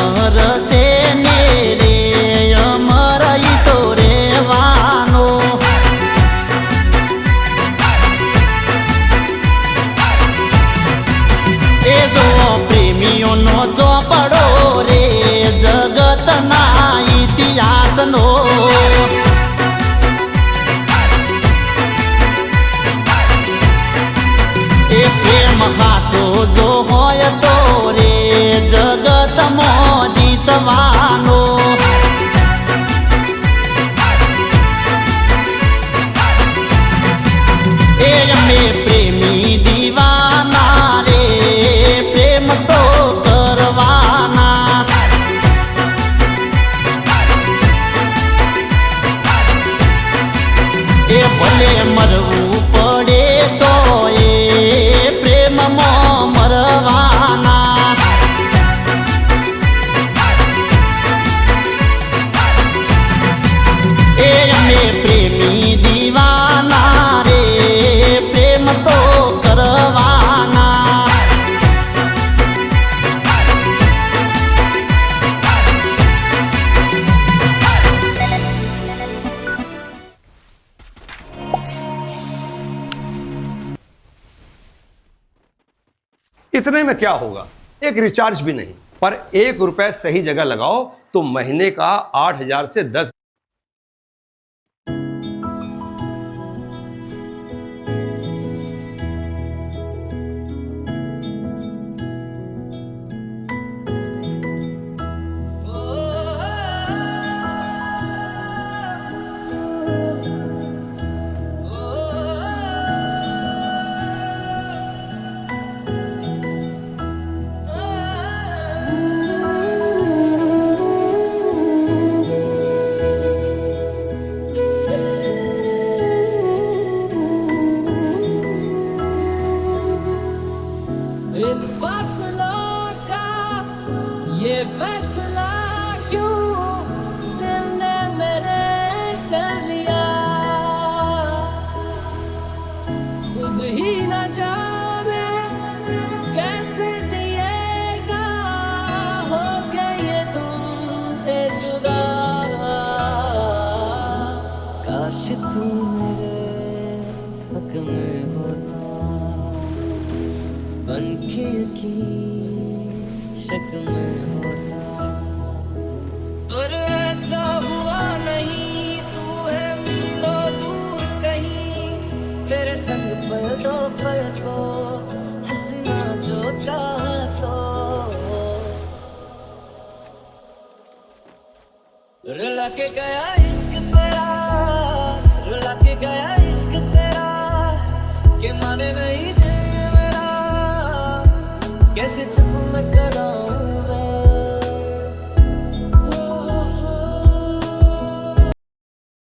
અમર છે ને રે અમર ઈ તો રેવાનો. એ જો પ્રેમીઓનો ચોપડો રે જગતના ઇતિહાસનો. એ પ્રેમ હાચો જો હોય તો રે જગતમાં જીતવાનો. એ અમે પ્રેમી દીવાના રે પ્રેમ તો કરવાના. એ ભલે મરવું પડે તો એ પ્રેમમાં મરવાના. એ અમે પ્રેમી દીવાના રે પ્રેમ તો કરવાના. इतने में क्या होगा, एक रिचार्ज भी नहीं, पर 1 रुपए सही जगह लगाओ तो महीने का 8,000 से 10। इन फासलों का ये फैसला क्यों दिल ने मेरे कर लिया. खुद ही न जाने कैसे जिएगा हो के ये तुमसे जुदा. काश तू मेरे हक में होता बनके यकीन शक में होता. पर ऐसा हुआ नहीं, तू है मीलों दूर कहीं. तेरे संग पल दो पल को हंसना जो चाहा तो रुला के गया.